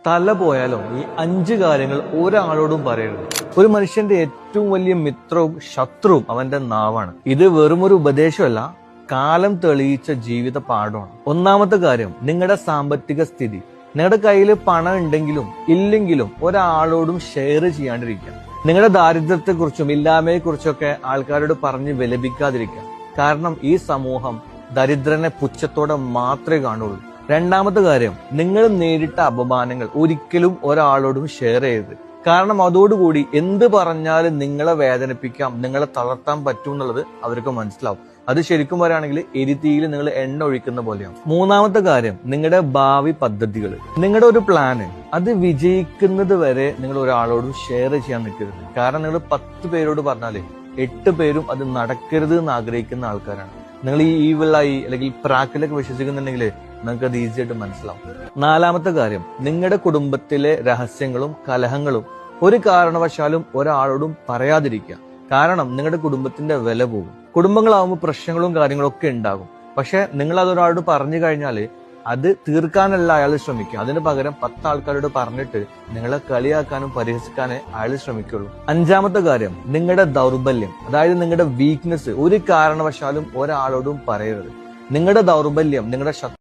തല പോയാലോ ഈ 5 കാര്യങ്ങൾ ഒരാളോടും പറയരുത്. ഒരു മനുഷ്യന്റെ ഏറ്റവും വലിയ മിത്രവും ശത്രുവും അവന്റെ നാവാണ്. ഇത് വെറുമൊരു ഉപദേശമല്ല, കാലം തെളിയിച്ച ജീവിത പാഠമാണ്. ഒന്നാമത്തെ കാര്യം, നിങ്ങളുടെ സാമ്പത്തിക സ്ഥിതി. നിങ്ങളുടെ കയ്യിൽ പണം ഉണ്ടെങ്കിലും ഇല്ലെങ്കിലും ഒരാളോടും ഷെയർ ചെയ്യാണ്ടിരിക്കുക. നിങ്ങളുടെ ദാരിദ്ര്യത്തെക്കുറിച്ചും ഇല്ലായ്മയെക്കുറിച്ചൊക്കെ ആൾക്കാരോട് പറഞ്ഞ് വിലപിക്കാതിരിക്കുക. കാരണം ഈ സമൂഹം ദരിദ്രനെ പുച്ഛത്തോടെ മാത്രമേ കാണുള്ളൂ. രണ്ടാമത്തെ കാര്യം, നിങ്ങൾ നേരിട്ട അപമാനങ്ങൾ ഒരിക്കലും ഒരാളോടും ഷെയർ ചെയ്യരുത്. കാരണം അതോടുകൂടി എന്ത് പറഞ്ഞാലും നിങ്ങളെ വേദനിപ്പിക്കാം, നിങ്ങളെ തളർത്താൻ പറ്റും എന്നുള്ളത് അവർക്ക് മനസ്സിലാവും. അത് ശരിക്കും പറയുകയാണെങ്കിൽ എരിതീയിൽ നിങ്ങൾ എണ്ണ ഒഴിക്കുന്ന പോലെയാണ്. മൂന്നാമത്തെ കാര്യം, നിങ്ങളുടെ ഭാവി പദ്ധതികൾ. നിങ്ങളുടെ ഒരു പ്ലാന് അത് വിജയിക്കുന്നത് വരെ നിങ്ങൾ ഒരാളോടും ഷെയർ ചെയ്യാൻ നിൽക്കരുത്. കാരണം നിങ്ങൾ 10 പേരോട് പറഞ്ഞാല് 8 പേരും അത് നടക്കരുത് എന്ന് ആഗ്രഹിക്കുന്ന ആൾക്കാരാണ്. നിങ്ങൾ ഈ ഈവിളായി അല്ലെങ്കിൽ പ്രാക്കിലൊക്കെ വിശ്വസിക്കുന്നുണ്ടെങ്കിൽ നിങ്ങൾക്ക് അത് ഈസി ആയിട്ട് മനസ്സിലാവും. നാലാമത്തെ കാര്യം, നിങ്ങളുടെ കുടുംബത്തിലെ രഹസ്യങ്ങളും കലഹങ്ങളും ഒരു കാരണവശാലും ഒരാളോടും പറയാതിരിക്കുക. കാരണം നിങ്ങളുടെ കുടുംബത്തിന്റെ വില പോകും. കുടുംബങ്ങളാവുമ്പോൾ പ്രശ്നങ്ങളും കാര്യങ്ങളും ഒക്കെ ഉണ്ടാകും. പക്ഷെ നിങ്ങൾ അതൊരാളോട് പറഞ്ഞു കഴിഞ്ഞാൽ അത് തീർക്കാനല്ല അയാൾ ശ്രമിക്കുക. അതിന് പകരം 10 ആൾക്കാരോട് പറഞ്ഞിട്ട് നിങ്ങളെ കളിയാക്കാനും പരിഹസിക്കാനേ അയാൾ ശ്രമിക്കുള്ളൂ. അഞ്ചാമത്തെ കാര്യം, നിങ്ങളുടെ ദൗർബല്യം, അതായത് നിങ്ങളുടെ വീക്ക്നെസ് ഒരു കാരണവശാലും ഒരാളോടും പറയരുത്. നിങ്ങളുടെ ദൗർബല്യം നിങ്ങളുടെ